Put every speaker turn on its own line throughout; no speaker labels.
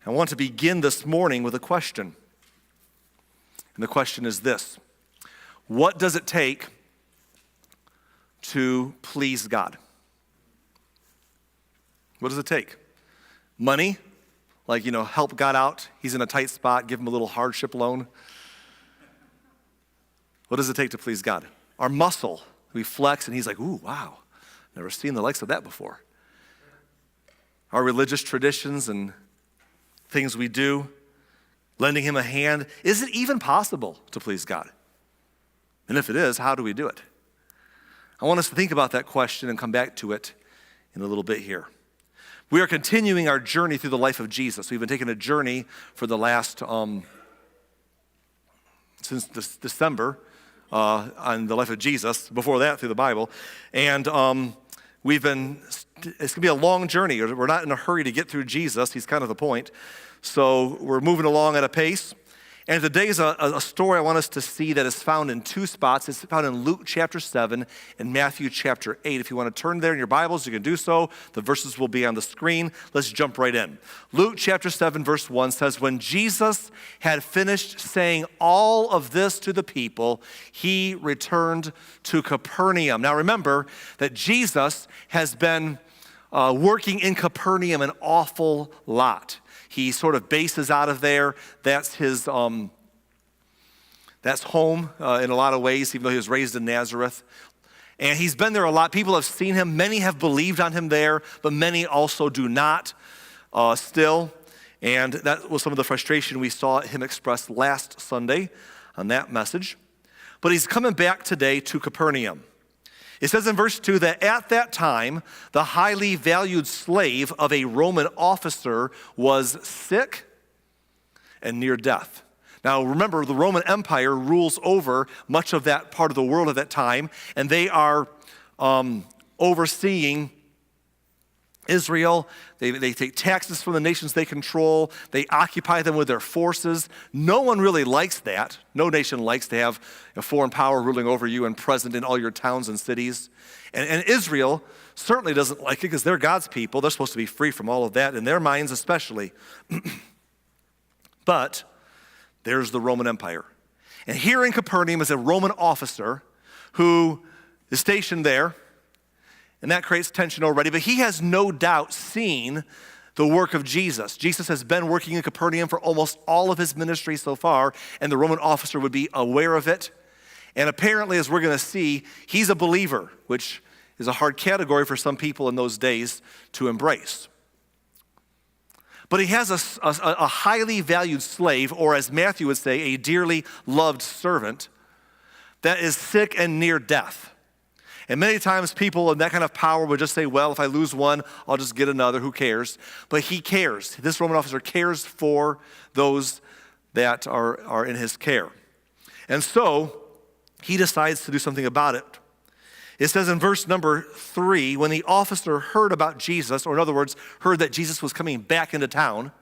I want to begin this morning with a question. And the question is this: what does it take to please God? What does it take? Money? Like, help God out. He's in a tight spot, give him a little hardship loan. What does it take to please God? Our muscle. We flex and he's like, ooh, wow. Never seen the likes of that before. Our religious traditions and things we do, lending him a hand. Is it even possible to please God? And if it is, how do we do it? I want us to think about that question and come back to it in a little bit here. We are continuing our journey through the life of Jesus. We've been taking a journey for the last, since December, on the life of Jesus, before that through the Bible. And it's going to be a long journey. We're not in a hurry to get through Jesus. He's kind of the point. So we're moving along at a pace. And today is a story I want us to see that is found in two spots. It's found in Luke chapter 7 and Matthew chapter 8. If you want to turn there in your Bibles, you can do so. The verses will be on the screen. Let's jump right in. Luke chapter 7 verse 1 says, when Jesus had finished saying all of this to the people, he returned to Capernaum. Now remember that Jesus has been working in Capernaum an awful lot. He sort of bases out of there. That's his, that's home in a lot of ways, even though he was raised in Nazareth. And he's been there a lot. People have seen him. Many have believed on him there, but many also do not still. And that was some of the frustration we saw him express last Sunday on that message. But he's coming back today to Capernaum. It says in verse 2 that at that time, the highly valued slave of a Roman officer was sick and near death. Now remember, the Roman Empire rules over much of that part of the world at that time, and they are overseeing Israel. They take taxes from the nations they control. They occupy them with their forces. No one really likes that. No nation likes to have a foreign power ruling over you and present in all your towns and cities. And Israel certainly doesn't like it because they're God's people. They're supposed to be free from all of that, in their minds especially. But there's the Roman Empire. And here in Capernaum is a Roman officer who is stationed there. And that creates tension already, but he has no doubt seen the work of Jesus. Jesus has been working in Capernaum for almost all of his ministry so far, and the Roman officer would be aware of it. And apparently, as we're going to see, he's a believer, which is a hard category for some people in those days to embrace. But he has a highly valued slave, or as Matthew would say, a dearly loved servant that is sick and near death. And many times people in that kind of power would just say, well, if I lose one, I'll just get another, who cares? But he cares. This Roman officer cares for those that are in his care. And so he decides to do something about it. It says in verse number 3, when the officer heard about Jesus, or in other words, heard that Jesus was coming back into town,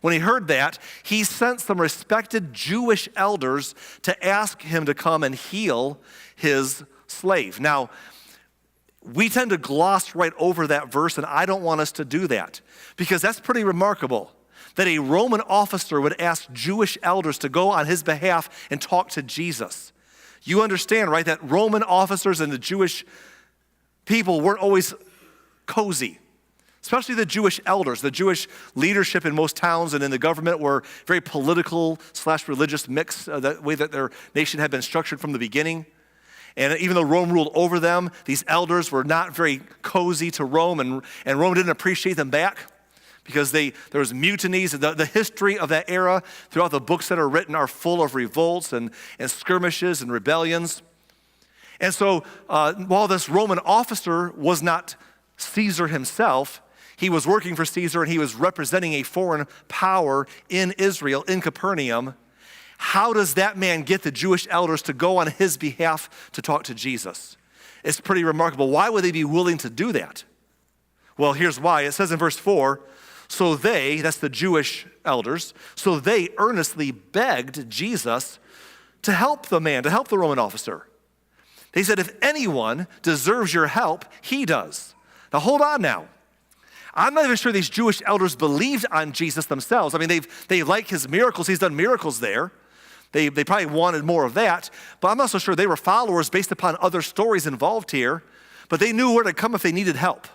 when he heard that, he sent some respected Jewish elders to ask him to come and heal his slave. Now, we tend to gloss right over that verse, and I don't want us to do that, because that's pretty remarkable that a Roman officer would ask Jewish elders to go on his behalf and talk to Jesus. You understand, right, that Roman officers and the Jewish people weren't always cozy, especially the Jewish elders. The Jewish leadership in most towns and in the government were very political/religious mix, the way that their nation had been structured from the beginning. And even though Rome ruled over them, these elders were not very cozy to Rome, and Rome didn't appreciate them back because there was mutinies. The history of that era throughout the books that are written are full of revolts and skirmishes and rebellions. And so while this Roman officer was not Caesar himself, he was working for Caesar and he was representing a foreign power in Israel, in Capernaum. How does that man get the Jewish elders to go on his behalf to talk to Jesus? It's pretty remarkable. Why would they be willing to do that? Well, here's why. It says in verse 4, so they, that's the Jewish elders, so they earnestly begged Jesus to help the man, to help the Roman officer. They said, if anyone deserves your help, he does. Now hold on now. I'm not even sure these Jewish elders believed on Jesus themselves. I mean, they like his miracles. He's done miracles there. They probably wanted more of that, but I'm not so sure they were followers based upon other stories involved here, but they knew where to come if they needed help.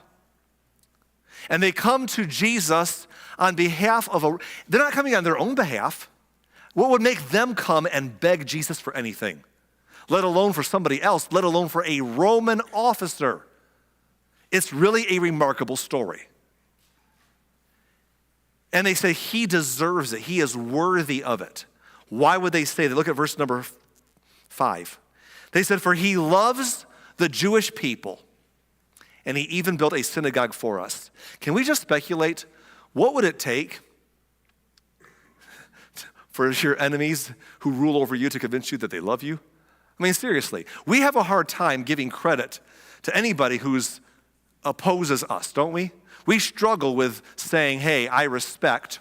And they come to Jesus on behalf of they're not coming on their own behalf. What would make them come and beg Jesus for anything? Let alone for somebody else, let alone for a Roman officer. It's really a remarkable story. And they say he deserves it. He is worthy of it. Why would they say that? Look at verse number 5. They said, for he loves the Jewish people, and he even built a synagogue for us. Can we just speculate? What would it take for your enemies who rule over you to convince you that they love you? I mean, seriously, we have a hard time giving credit to anybody who opposes us, don't we? We struggle with saying, hey, I respect.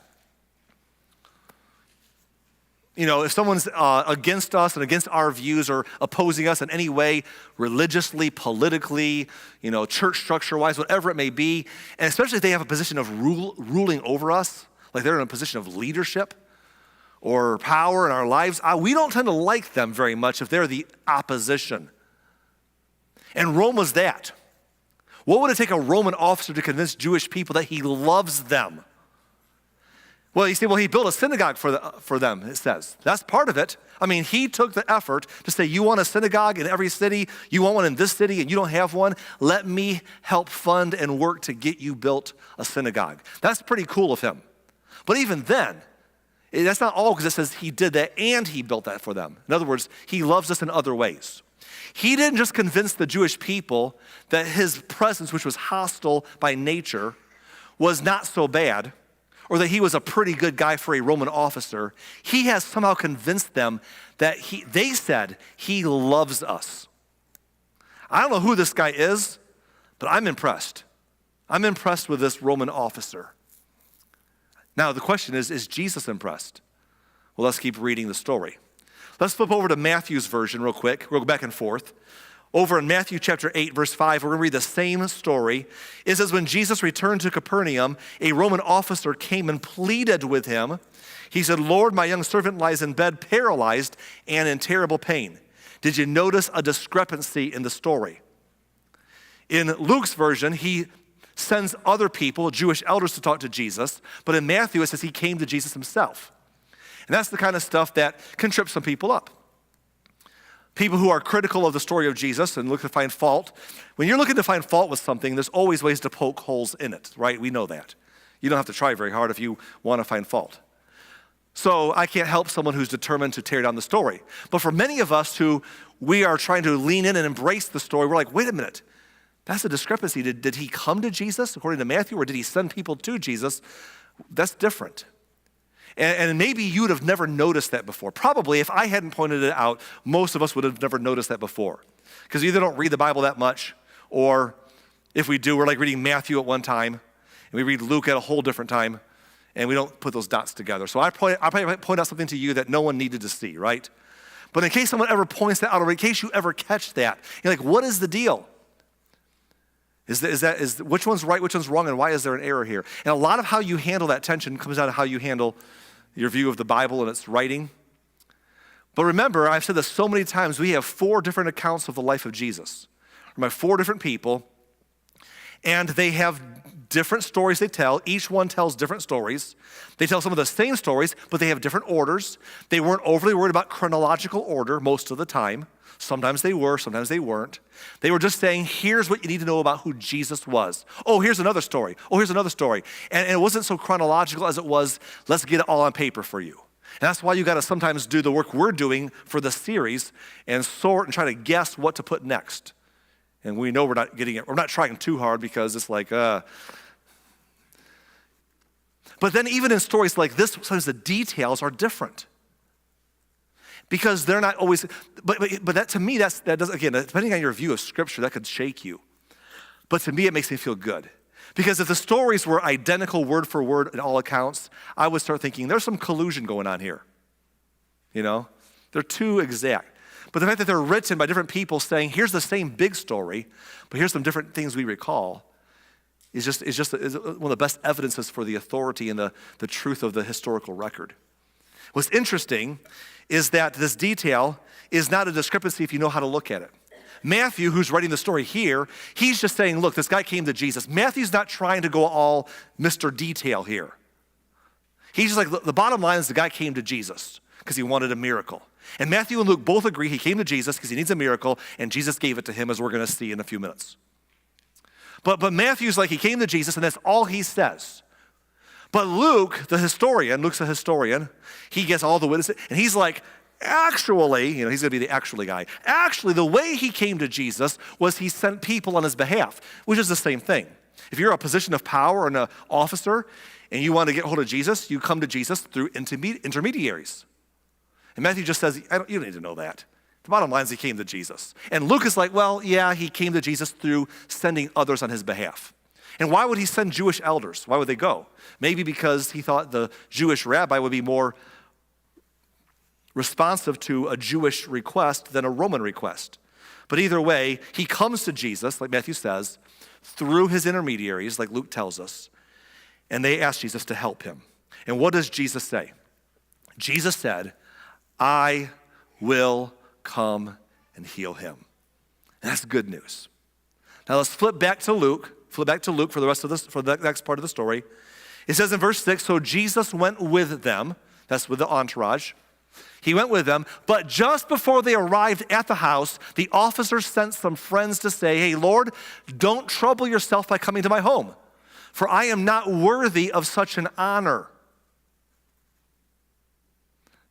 You know, if someone's against us and against our views or opposing us in any way, religiously, politically, you know, church structure-wise, whatever it may be, and especially if they have a position of ruling over us, like they're in a position of leadership or power in our lives, we don't tend to like them very much if they're the opposition. And Rome was that. What would it take a Roman officer to convince Jewish people that he loves them? Well, you say, well, he built a synagogue for them, it says. That's part of it. I mean, he took the effort to say, you want a synagogue in every city, you want one in this city, and you don't have one, let me help fund and work to get you built a synagogue. That's pretty cool of him. But even then, that's not all, because it says he did that and he built that for them. In other words, he loves us in other ways. He didn't just convince the Jewish people that his presence, which was hostile by nature, was not so bad, or that he was a pretty good guy for a Roman officer. He has somehow convinced them that they said he loves us. I don't know who this guy is, but I'm impressed. I'm impressed with this Roman officer. Now, the question is Jesus impressed? Well, let's keep reading the story. Let's flip over to Matthew's version real quick. We'll go back and forth. Over in Matthew chapter 8, verse 5, we're going to read the same story. It says, when Jesus returned to Capernaum, a Roman officer came and pleaded with him. He said, Lord, my young servant lies in bed, paralyzed and in terrible pain. Did you notice a discrepancy in the story? In Luke's version, he sends other people, Jewish elders, to talk to Jesus. But in Matthew, it says he came to Jesus himself. And that's the kind of stuff that can trip some people up. People who are critical of the story of Jesus and look to find fault. When you're looking to find fault with something, there's always ways to poke holes in it, right? We know that. You don't have to try very hard if you want to find fault. So I can't help someone who's determined to tear down the story. But for many of us who we are trying to lean in and embrace the story, we're like, wait a minute. That's a discrepancy. Did he come to Jesus, according to Matthew, or did he send people to Jesus? That's different. And maybe you would have never noticed that before. Probably, if I hadn't pointed it out, most of us would have never noticed that before. Because we either don't read the Bible that much, or if we do, we're like reading Matthew at one time, and we read Luke at a whole different time, and we don't put those dots together. So I probably point out something to you that no one needed to see, right? But in case someone ever points that out, or in case you ever catch that, you're like, what is the deal? Is which one's right, which one's wrong, and why is there an error here? And a lot of how you handle that tension comes out of how you handle your view of the Bible and its writing. But remember, I've said this so many times, we have 4 different accounts of the life of Jesus. We have 4 different people, and they have different stories they tell. Each one tells different stories. They tell some of the same stories, but they have different orders. They weren't overly worried about chronological order most of the time. Sometimes they were, sometimes they weren't. They were just saying, here's what you need to know about who Jesus was. Oh, here's another story. Oh, here's another story. And it wasn't so chronological as it was, let's get it all on paper for you. And that's why you got to sometimes do the work we're doing for the series and sort and try to guess what to put next. And we know we're not getting it. We're not trying too hard because it's like, But then even in stories like this, sometimes the details are different. Because they're not always, but that to me, that does, again, depending on your view of Scripture, that could shake you. But to me, it makes me feel good. Because if the stories were identical word for word in all accounts, I would start thinking, there's some collusion going on here. You know? They're too exact. But the fact that they're written by different people saying, here's the same big story, but here's some different things we recall, is one of the best evidences for the authority and the truth of the historical record. What's interesting is that this detail is not a discrepancy if you know how to look at it. Matthew, who's writing the story here, he's just saying, look, this guy came to Jesus. Matthew's not trying to go all Mr. Detail here. He's just like, the bottom line is the guy came to Jesus because he wanted a miracle. And Matthew and Luke both agree he came to Jesus because he needs a miracle, and Jesus gave it to him, as we're going to see in a few minutes. But Matthew's like, he came to Jesus, and that's all he says. But Luke, Luke's a historian, he gets all the witnesses, and he's like, actually, he's going to be the actually guy. Actually, the way he came to Jesus was he sent people on his behalf, which is the same thing. If you're a position of power and an officer and you want to get hold of Jesus, you come to Jesus through intermediaries. And Matthew just says, you don't need to know that. The bottom line is he came to Jesus. And Luke is like, well, yeah, he came to Jesus through sending others on his behalf. And why would he send Jewish elders? Why would they go? Maybe because he thought the Jewish rabbi would be more responsive to a Jewish request than a Roman request. But either way, he comes to Jesus, like Matthew says, through his intermediaries, like Luke tells us, and they ask Jesus to help him. And what does Jesus say? Jesus said, I will come and heal him. And that's good news. Now let's flip back to Luke for the rest of this, for the next part of the story. It says in verse 6, so Jesus went with them, that's with the entourage. He went with them, but just before they arrived at the house, the officers sent some friends to say, hey, Lord, don't trouble yourself by coming to my home, for I am not worthy of such an honor.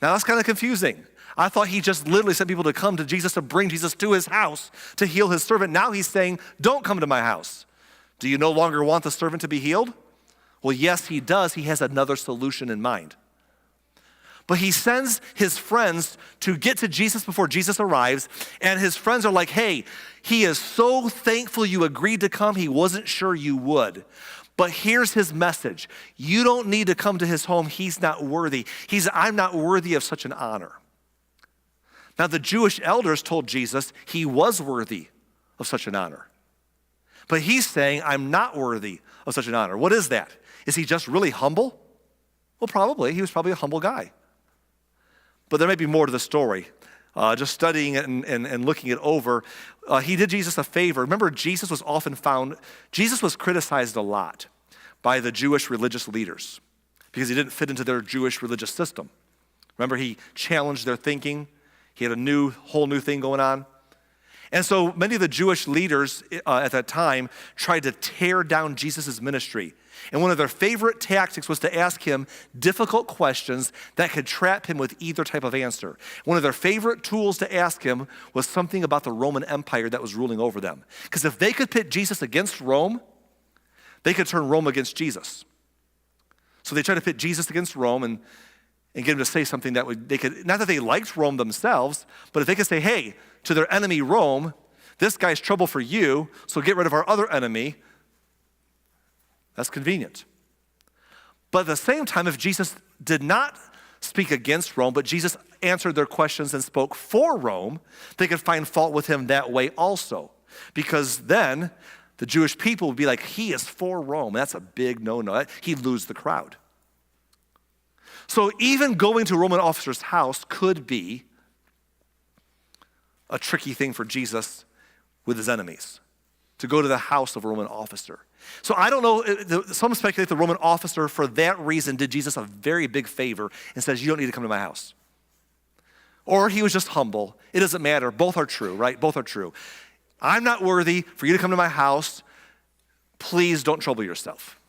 Now that's kind of confusing. I thought he just literally sent people to come to Jesus, to bring Jesus to his house to heal his servant. Now he's saying, don't come to my house. Do you no longer want the servant to be healed? Well, yes, he does. He has another solution in mind. But he sends his friends to get to Jesus before Jesus arrives, and his friends are like, hey, he is so thankful you agreed to come, he wasn't sure you would. But here's his message. You don't need to come to his home. He's not worthy. I'm not worthy of such an honor. Now, the Jewish elders told Jesus he was worthy of such an honor. But he's saying, I'm not worthy of such an honor. What is that? Is he just really humble? Well, probably. He was probably a humble guy. But there may be more to the story. Just studying it and looking it over, he did Jesus a favor. Remember, Jesus was criticized a lot by the Jewish religious leaders because he didn't fit into their Jewish religious system. Remember, he challenged their thinking. He had a whole new thing going on. And so many of the Jewish leaders at that time tried to tear down Jesus' ministry. And one of their favorite tactics was to ask him difficult questions that could trap him with either type of answer. One of their favorite tools to ask him was something about the Roman Empire that was ruling over them. Because if they could pit Jesus against Rome, they could turn Rome against Jesus. So they tried to pit Jesus against Rome and get him to say something that not that they liked Rome themselves, but if they could say, hey, to their enemy Rome, this guy's trouble for you, so get rid of our other enemy, that's convenient. But at the same time, if Jesus did not speak against Rome, but Jesus answered their questions and spoke for Rome, they could find fault with him that way also. Because then the Jewish people would be like, he is for Rome. That's a big no-no. He'd lose the crowd. So even going to a Roman officer's house could be a tricky thing for Jesus with his enemies, to go to the house of a Roman officer. So I don't know, some speculate the Roman officer for that reason did Jesus a very big favor and says, you don't need to come to my house. Or he was just humble. It doesn't matter. Both are true, right? Both are true. I'm not worthy for you to come to my house. Please don't trouble yourself.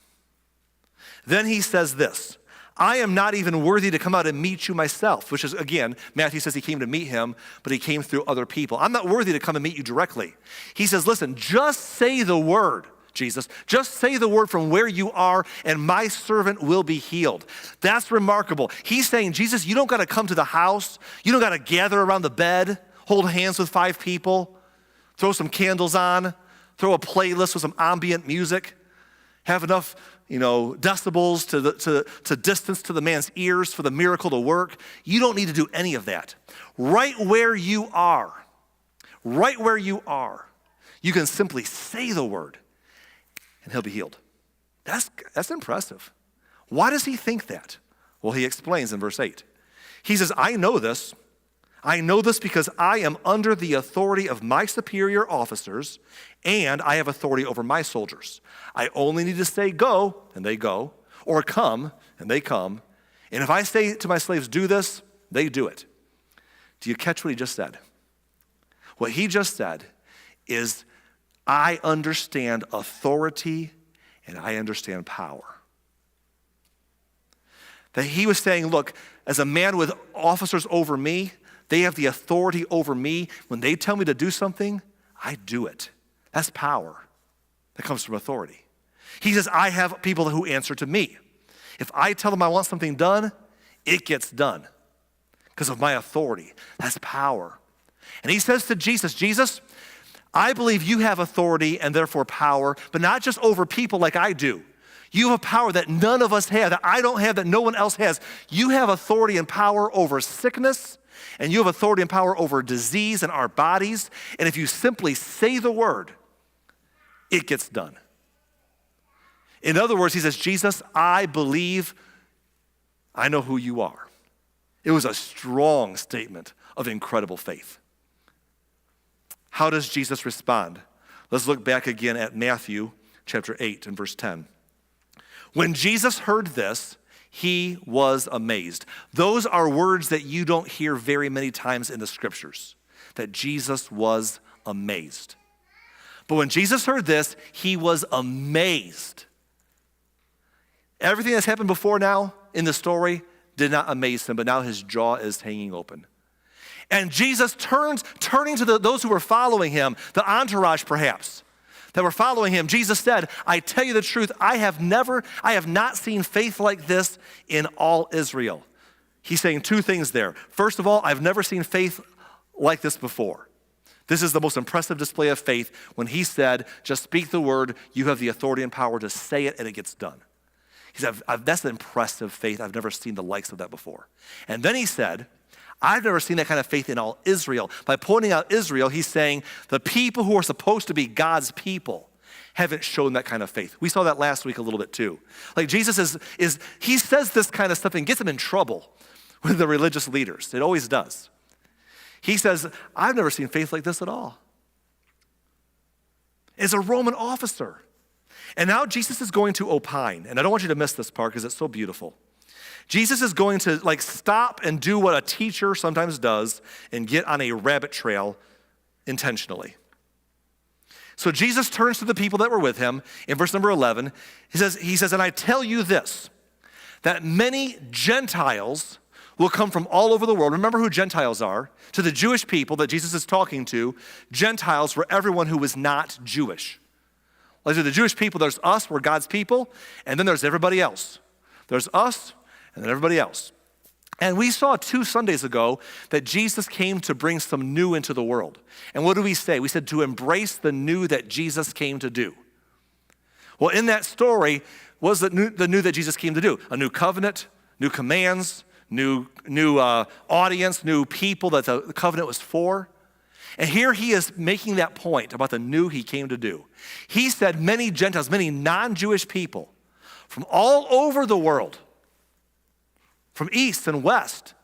Then he says this, I am not even worthy to come out and meet you myself, which is, again, Matthew says he came to meet him, but he came through other people. I'm not worthy to come and meet you directly. He says, listen, just say the word, Jesus. Just say the word from where you are, and my servant will be healed. That's remarkable. He's saying, Jesus, you don't got to come to the house. You don't got to gather around the bed, hold hands with 5 people, throw some candles on, throw a playlist with some ambient music, have enough decibels to distance to the man's ears for the miracle to work. You don't need to do any of that. Right where you are, you can simply say the word, and he'll be healed. That's impressive. Why does he think that? Well, he explains in verse 8. He says, I know this. I know this because I am under the authority of my superior officers, and I have authority over my soldiers. I only need to say go, and they go, or come, and they come. And if I say to my slaves, do this, they do it. Do you catch what he just said? What he just said is, I understand authority and I understand power. That he was saying, look, as a man with officers over me, they have the authority over me. When they tell me to do something, I do it. That's power that comes from authority. He says, I have people who answer to me. If I tell them I want something done, it gets done because of my authority. That's power. And he says to Jesus, Jesus, I believe you have authority and therefore power, but not just over people like I do. You have power that none of us have, that I don't have, that no one else has. You have authority and power over sickness, and you have authority and power over disease in our bodies. And if you simply say the word, it gets done. In other words, he says, Jesus, I believe I know who you are. It was a strong statement of incredible faith. How does Jesus respond? Let's look back again at Matthew chapter 8 and verse 10. When Jesus heard this, he was amazed. Those are words that you don't hear very many times in the scriptures, that Jesus was amazed. But when Jesus heard this, he was amazed. Everything that's happened before now in the story did not amaze him, but now his jaw is hanging open. And Jesus turning to those who were following him, the entourage perhaps, that were following him, Jesus said, I tell you the truth, I have not seen faith like this in all Israel. He's saying two things there. First of all, I've never seen faith like this before. This is the most impressive display of faith when he said, just speak the word, you have the authority and power to say it and it gets done. He said, that's an impressive faith. I've never seen the likes of that before. And then he said, I've never seen that kind of faith in all Israel. By pointing out Israel, he's saying the people who are supposed to be God's people haven't shown that kind of faith. We saw that last week a little bit too. Like Jesus he says this kind of stuff and gets him in trouble with the religious leaders. It always does. He says, I've never seen faith like this at all. As a Roman officer. And now Jesus is going to opine. And I don't want you to miss this part because it's so beautiful. Jesus is going to stop and do what a teacher sometimes does and get on a rabbit trail intentionally. So Jesus turns to the people that were with him in verse number 11. He says, and I tell you this, that many Gentiles will come from all over the world. Remember who Gentiles are. To the Jewish people that Jesus is talking to, Gentiles were everyone who was not Jewish. Like to the Jewish people, there's us, we're God's people, and then there's everybody else. There's us, and then everybody else. And we saw 2 Sundays ago that Jesus came to bring some new into the world. And what do we say? We said to embrace the new that Jesus came to do. Well, in that story was the new that Jesus came to do. A new covenant, new commands, new audience, new people that the covenant was for. And here he is making that point about the new he came to do. He said many Gentiles, many non-Jewish people from all over the world, from east and west,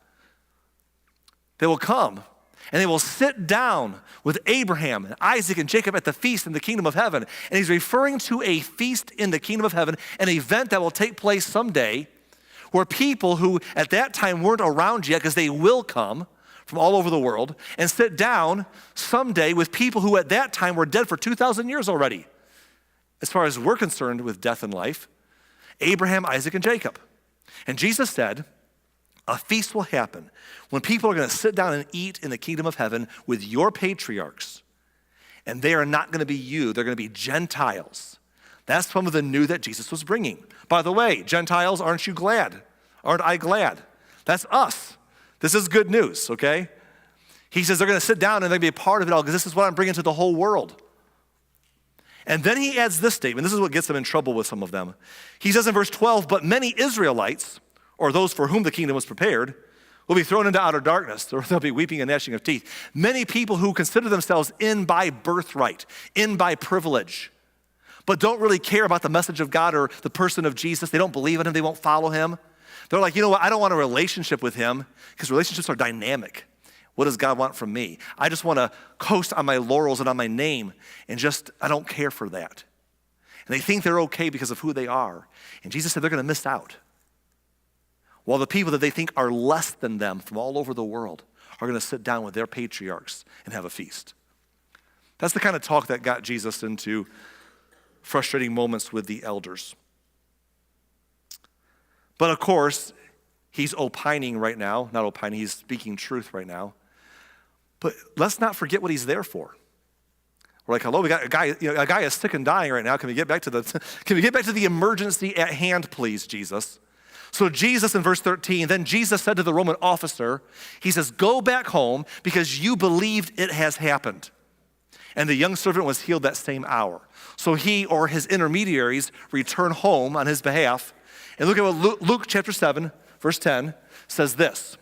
they will come and they will sit down with Abraham and Isaac and Jacob at the feast in the kingdom of heaven. And he's referring to a feast in the kingdom of heaven, an event that will take place someday where people who at that time weren't around yet, because they will come from all over the world and sit down someday with people who at that time were dead for 2,000 years already. As far as we're concerned with death and life, Abraham, Isaac, and Jacob. And Jesus said, a feast will happen when people are going to sit down and eat in the kingdom of heaven with your patriarchs. And they are not going to be you, they're going to be Gentiles. That's some of the new that Jesus was bringing. By the way, Gentiles, aren't you glad? Aren't I glad? That's us. This is good news, okay? He says they're going to sit down and they're going to be a part of it all because this is what I'm bringing to the whole world. And then he adds this statement. This is what gets them in trouble with some of them. He says in verse 12, but many Israelites, or those for whom the kingdom was prepared, will be thrown into outer darkness, or there'll be weeping and gnashing of teeth. Many people who consider themselves in by birthright, in by privilege, but don't really care about the message of God or the person of Jesus. They don't believe in him. They won't follow him. They're like, you know what? I don't want a relationship with him because relationships are dynamic. What does God want from me? I just want to coast on my laurels and on my name and I don't care for that. And they think they're okay because of who they are. And Jesus said they're going to miss out. While the people that they think are less than them from all over the world are going to sit down with their patriarchs and have a feast. That's the kind of talk that got Jesus into frustrating moments with the elders. But of course, he's opining right now. Not opining, he's speaking truth right now. But let's not forget what he's there for. We're like, hello, we got a guy is sick and dying right now. Can we get back to the emergency at hand, please, Jesus? So Jesus in verse 13, then Jesus said to the Roman officer, he says, go back home because you believed it has happened. And the young servant was healed that same hour. So he or his intermediaries return home on his behalf. And look at what Luke chapter 7, verse 10 says this.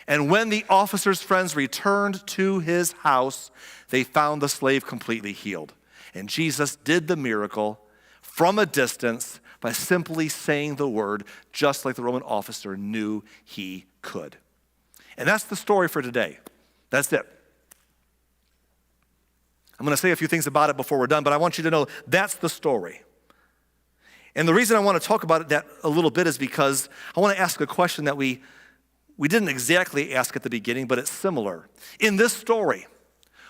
And when the officer's friends returned to his house, they found the slave completely healed. And Jesus did the miracle from a distance by simply saying the word, just like the Roman officer knew he could. And that's the story for today. That's it. I'm going to say a few things about it before we're done, but I want you to know that's the story. And the reason I want to talk about that a little bit is because I want to ask a question that we didn't exactly ask at the beginning, but it's similar. In this story,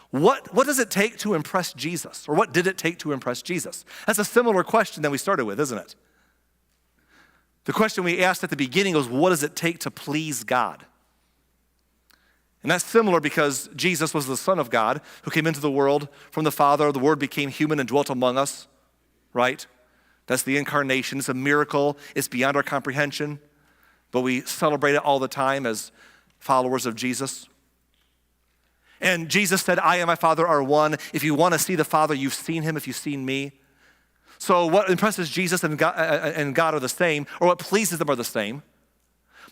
what does it take to impress Jesus? Or what did it take to impress Jesus? That's a similar question that we started with, isn't it? The question we asked at the beginning was, what does it take to please God? And that's similar because Jesus was the Son of God who came into the world from the Father. The Word became human and dwelt among us, right? That's the incarnation. It's a miracle. It's beyond our comprehension. But we celebrate it all the time as followers of Jesus. And Jesus said, I and my Father are one. If you want to see the Father, you've seen him if you've seen me. So what impresses Jesus and God are the same, or what pleases them are the same.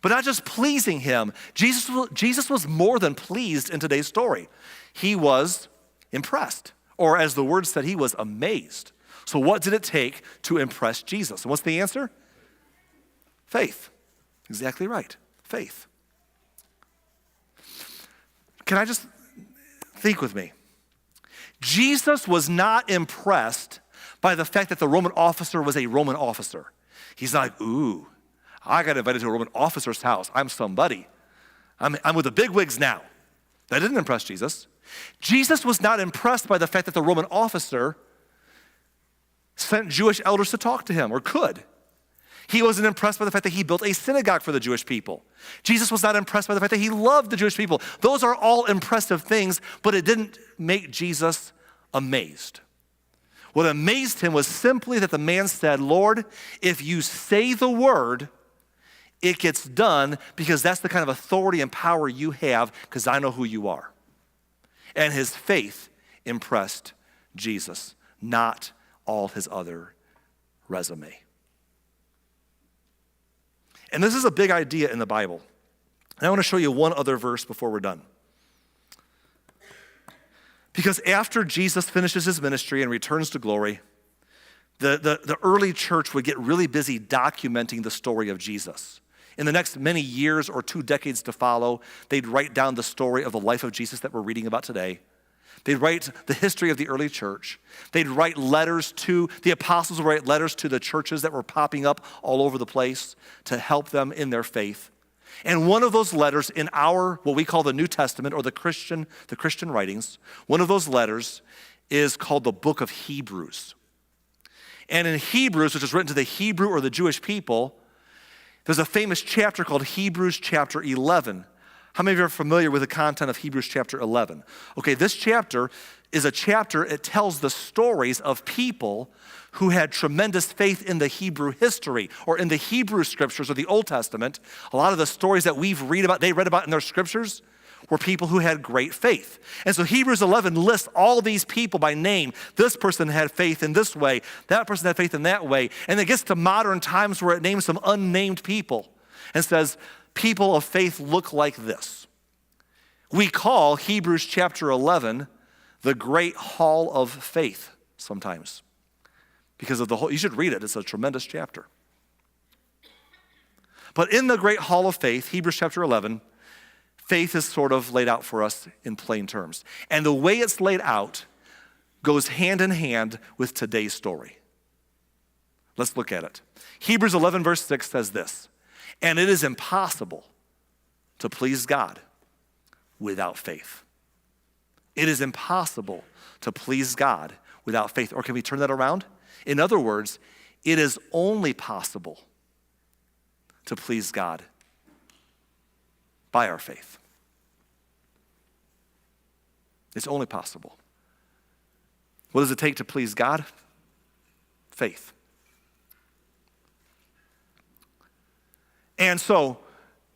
But not just pleasing him. Jesus was more than pleased in today's story. He was impressed. Or as the word said, he was amazed. So what did it take to impress Jesus? And what's the answer? Faith. Exactly right. Faith. Can I just think with me? Jesus was not impressed by the fact that the Roman officer was a Roman officer. He's not like, ooh, I got invited to a Roman officer's house. I'm somebody. I'm with the bigwigs now. That didn't impress Jesus. Jesus was not impressed by the fact that the Roman officer sent Jewish elders to talk to him, or could. He wasn't impressed by the fact that he built a synagogue for the Jewish people. Jesus was not impressed by the fact that he loved the Jewish people. Those are all impressive things, but it didn't make Jesus amazed. What amazed him was simply that the man said, Lord, if you say the word, it gets done, because that's the kind of authority and power you have, because I know who you are. And his faith impressed Jesus, not all his other resume. And this is a big idea in the Bible. And I want to show you one other verse before we're done. Because after Jesus finishes his ministry and returns to glory, the early church would get really busy documenting the story of Jesus. In the next many years or 2 decades to follow, they'd write down the story of the life of Jesus that we're reading about today. They'd write the history of the early church. They'd write letters the apostles would write letters to the churches that were popping up all over the place to help them in their faith. And one of those letters in our, what we call the New Testament, or the Christian writings, one of those letters is called the book of Hebrews. And in Hebrews, which is written to the Hebrew or the Jewish people, there's a famous chapter called Hebrews chapter 11. How many of you are familiar with the content of Hebrews chapter 11? Okay, this chapter is a chapter, it tells the stories of people who had tremendous faith in the Hebrew history, or in the Hebrew scriptures or the Old Testament. A lot of the stories that they read about in their scriptures were people who had great faith. And so Hebrews 11 lists all these people by name. This person had faith in this way, that person had faith in that way. And it gets to modern times where it names some unnamed people and says, people of faith look like this. We call Hebrews chapter 11 the Great Hall of Faith sometimes. because of the whole, you should read it. It's a tremendous chapter. But in the great hall of faith, Hebrews chapter 11, faith is sort of laid out for us in plain terms. And the way it's laid out goes hand in hand with today's story. Let's look at it. Hebrews 11 verse 6 says this, and it is impossible to please God without faith. It is impossible to please God without faith. Or can we turn that around? In other words, it is only possible to please God by our faith. It's only possible. What does it take to please God? Faith. And so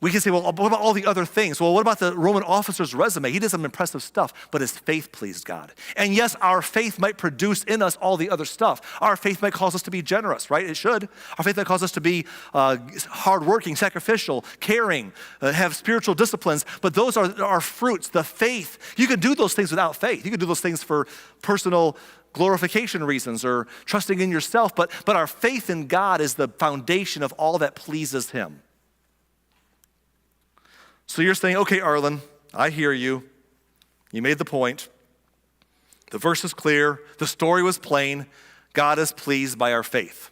we can say, well, what about all the other things? Well, what about the Roman officer's resume? He did some impressive stuff, but his faith pleased God. And yes, our faith might produce in us all the other stuff. Our faith might cause us to be generous, right? It should. Our faith might cause us to be hardworking, sacrificial, caring, have spiritual disciplines, but those are our fruits, the faith. You can do those things without faith. You can do those things for personal glorification reasons or trusting in yourself, but our faith in God is the foundation of all that pleases him. So you're saying, okay, Arlen, I hear you. You made the point. The verse is clear. The story was plain. God is pleased by our faith.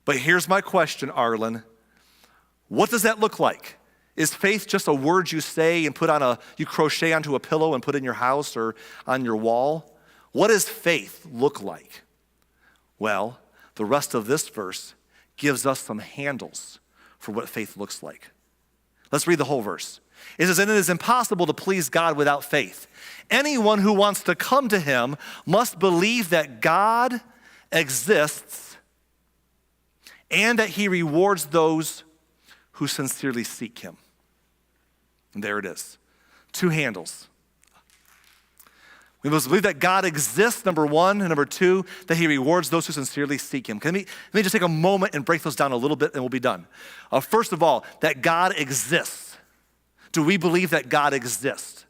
But here's my question, Arlen. What does that look like? Is faith just a word you say and you crochet onto a pillow and put in your house or on your wall? What does faith look like? Well, the rest of this verse gives us some handles for what faith looks like. Let's read the whole verse. It says, and it is impossible to please God without faith. Anyone who wants to come to him must believe that God exists and that he rewards those who sincerely seek him. And there it is. Two handles. We must believe that God exists, number one, and number two, that he rewards those who sincerely seek him. Let me just take a moment and break those down a little bit and we'll be done. First of all, that God exists. Do we believe that God exists?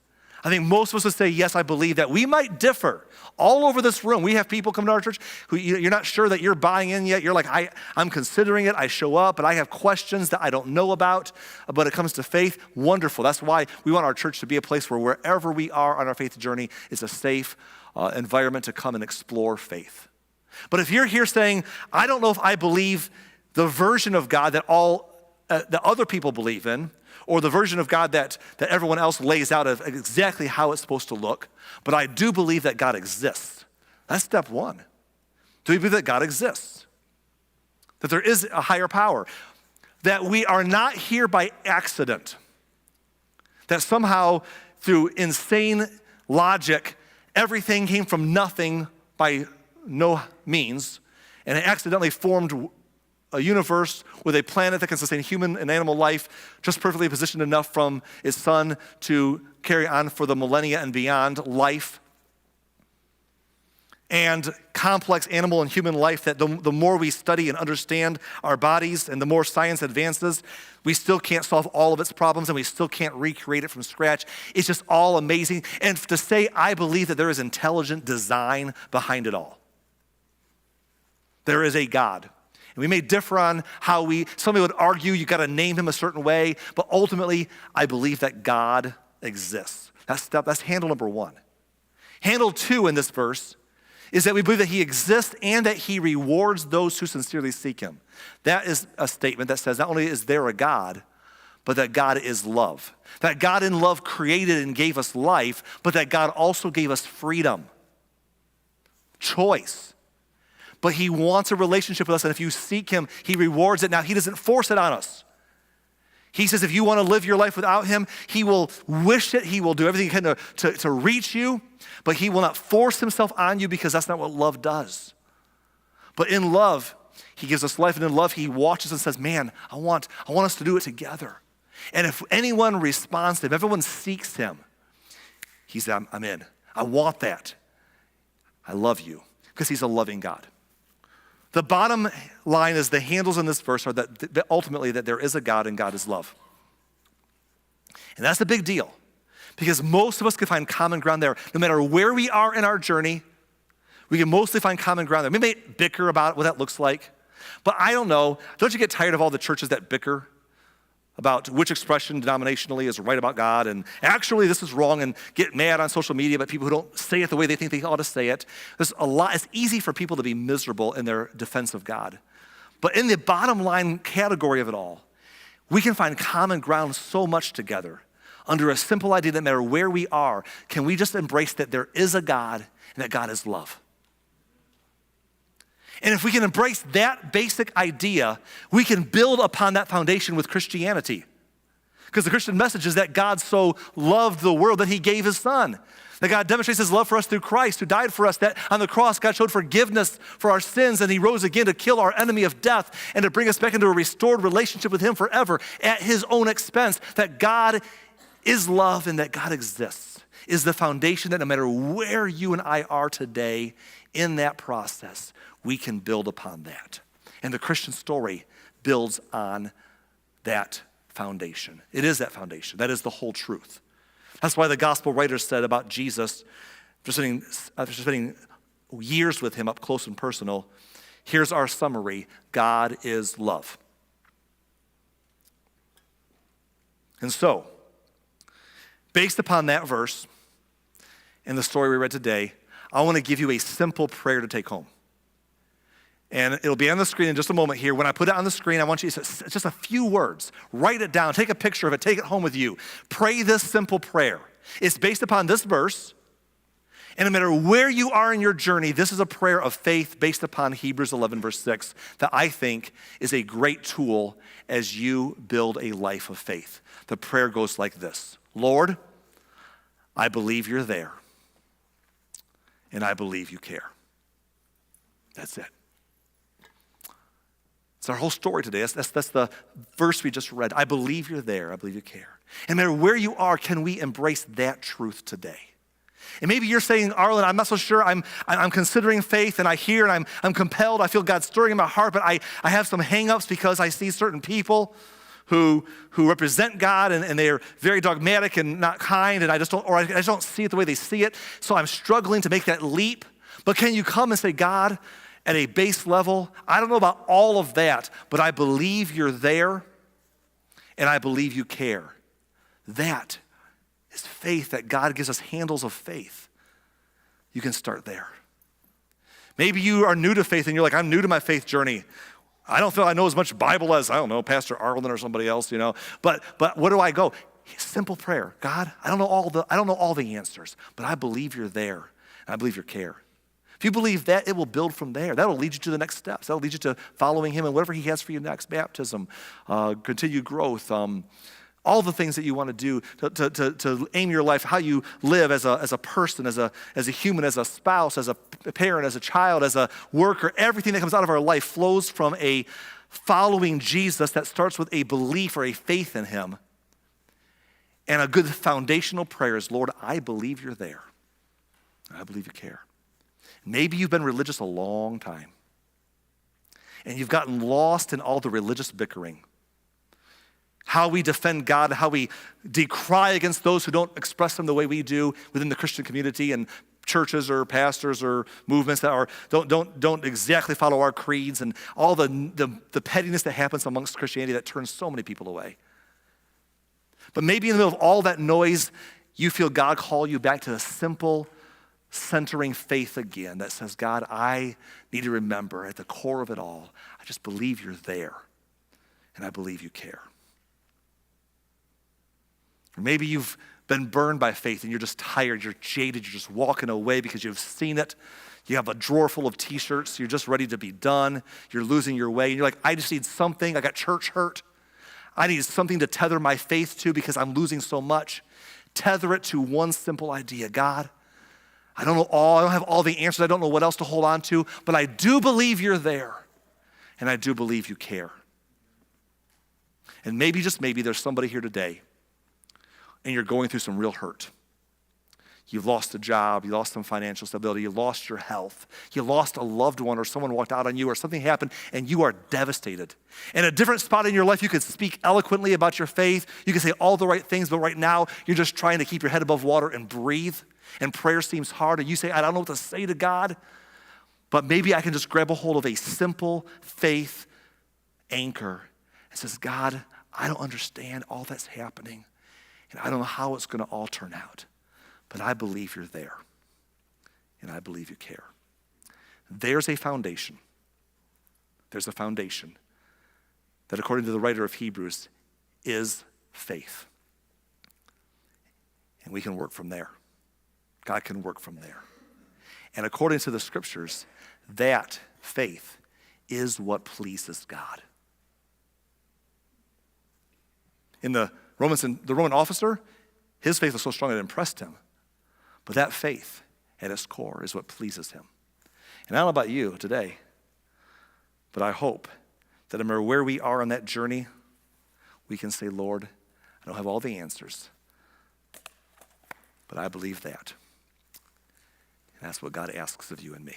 I think most of us would say, yes, I believe that. We might differ. All over this room, we have people come to our church who you're not sure that you're buying in yet. You're like, I'm considering it. I show up, but I have questions that I don't know about. But it comes to faith, wonderful. That's why we want our church to be a place where wherever we are on our faith journey, it's a safe environment to come and explore faith. But if you're here saying, I don't know if I believe the version of God that that other people believe in, or the version of God that everyone else lays out of exactly how it's supposed to look, but I do believe that God exists. That's step one. Do we believe that God exists? That there is a higher power? That we are not here by accident? That somehow through insane logic, everything came from nothing by no means, and it accidentally formed a universe with a planet that can sustain human and animal life, just perfectly positioned enough from its sun to carry on for the millennia and beyond life. And complex animal and human life that the more we study and understand our bodies and the more science advances, we still can't solve all of its problems and we still can't recreate it from scratch. It's just all amazing. And to say, I believe that there is intelligent design behind it all. There is a God. And we may differ on how somebody would argue you got to name him a certain way, but ultimately, I believe that God exists. That's handle number one. Handle two in this verse is that we believe that he exists and that he rewards those who sincerely seek him. That is a statement that says not only is there a God, but that God is love. That God in love created and gave us life, but that God also gave us freedom, choice. But he wants a relationship with us, and if you seek him, he rewards it. Now, he doesn't force it on us. He says if you want to live your life without him, he will wish it. He will do everything he can to reach you, but he will not force himself on you because that's not what love does. But in love, he gives us life, and in love, he watches and says, man, I want us to do it together. And if anyone responds to him, everyone seeks him, he says, I'm in. I want that. I love you because he's a loving God. The bottom line is the handles in this verse are that ultimately that there is a God and God is love. And that's a big deal because most of us can find common ground there. No matter where we are in our journey, We can mostly find common ground there. We may bicker about what that looks like, but I don't know. Don't you get tired of all the churches that bicker about which expression denominationally is right about God, and actually this is wrong, and get mad on social media about people who don't say it the way they think they ought to say it? There's a lot. It's easy for people to be miserable in their defense of God. But in the bottom line category of it all, we can find common ground so much together under a simple idea that no matter where we are, can we just embrace that there is a God and that God is love? And if we can embrace that basic idea, we can build upon that foundation with Christianity. Because the Christian message is that God so loved the world that he gave his son. That God demonstrates his love for us through Christ, who died for us, that on the cross God showed forgiveness for our sins, and he rose again to kill our enemy of death and to bring us back into a restored relationship with him forever at his own expense. That God is love and that God exists is the foundation that no matter where you and I are today in that process, we can build upon that. And the Christian story builds on that foundation. It is that foundation. That is the whole truth. That's why the gospel writers said about Jesus, after spending years with him up close and personal, here's our summary: God is love. And so, based upon that verse and the story we read today, I want to give you a simple prayer to take home. And it'll be on the screen in just a moment here. When I put it on the screen, I want you to, it's just a few words. Write it down, take a picture of it, take it home with you. Pray this simple prayer. It's based upon this verse. And no matter where you are in your journey, this is a prayer of faith based upon Hebrews 11, verse 6, that I think is a great tool as you build a life of faith. The prayer goes like this: Lord, I believe you're there, and I believe you care. That's it. It's our whole story today. That's the verse we just read. I believe you're there. I believe you care. And no matter where you are, can we embrace that truth today? And maybe you're saying, Arlen, I'm not so sure. I'm considering faith, and I hear, and I'm compelled. I feel God stirring in my heart, but I have some hang-ups because I see certain people who represent God, and they're very dogmatic and not kind, and I just don't see it the way they see it. So I'm struggling to make that leap. But can you come and say, God, at a base level, I don't know about all of that, but I believe you're there, and I believe you care. That is faith, that God gives us handles of faith. You can start there. Maybe you are new to faith, and you're like, I'm new to my faith journey. I don't feel I know as much Bible as, I don't know, Pastor Arlen or somebody else, But where do I go? Simple prayer. God, I don't know all the answers, but I believe you're there, and I believe you care. If you believe that, it will build from there. That'll lead you to the next steps. That'll lead you to following him and whatever he has for you next: baptism, continued growth, all the things that you want to do to aim your life, how you live as a person, as a human, as a spouse, as a parent, as a child, as a worker. Everything that comes out of our life flows from a following Jesus that starts with a belief or a faith in him. And a good foundational prayer is, Lord, I believe you're there. I believe you care. Maybe you've been religious a long time, and you've gotten lost in all the religious bickering. How we defend God, how we decry against those who don't express him the way we do within the Christian community and churches or pastors or movements that don't exactly follow our creeds, and all the pettiness that happens amongst Christianity that turns so many people away. But maybe in the middle of all that noise, you feel God call you back to a simple, centering faith again that says, God, I need to remember at the core of it all, I just believe you're there, and I believe you care. Or maybe you've been burned by faith and you're just tired, you're jaded, you're just walking away because you've seen it. You have a drawer full of t-shirts, you're just ready to be done, you're losing your way, and you're like, I just need something, I got church hurt. I need something to tether my faith to because I'm losing so much. Tether it to one simple idea: God, I don't have all the answers, I don't know what else to hold on to, but I do believe you're there, and I do believe you care. And maybe, just maybe, there's somebody here today and you're going through some real hurt. You've lost a job, you lost some financial stability, you lost your health, you lost a loved one, or someone walked out on you, or something happened, and you are devastated. In a different spot in your life, you could speak eloquently about your faith, you can say all the right things, but right now, you're just trying to keep your head above water and breathe, and prayer seems hard, and you say, I don't know what to say to God. But maybe I can just grab a hold of a simple faith anchor and says, God, I don't understand all that's happening, and I don't know how it's going to all turn out, but I believe you're there, and I believe you care. There's a foundation. There's a foundation that, according to the writer of Hebrews, is faith. And we can work from there. God can work from there. And according to the scriptures, that faith is what pleases God. In the Roman officer, his faith was so strong it impressed him. But that faith at its core is what pleases him. And I don't know about you today, but I hope that no matter where we are on that journey, we can say, Lord, I don't have all the answers, but I believe that. And that's what God asks of you and me.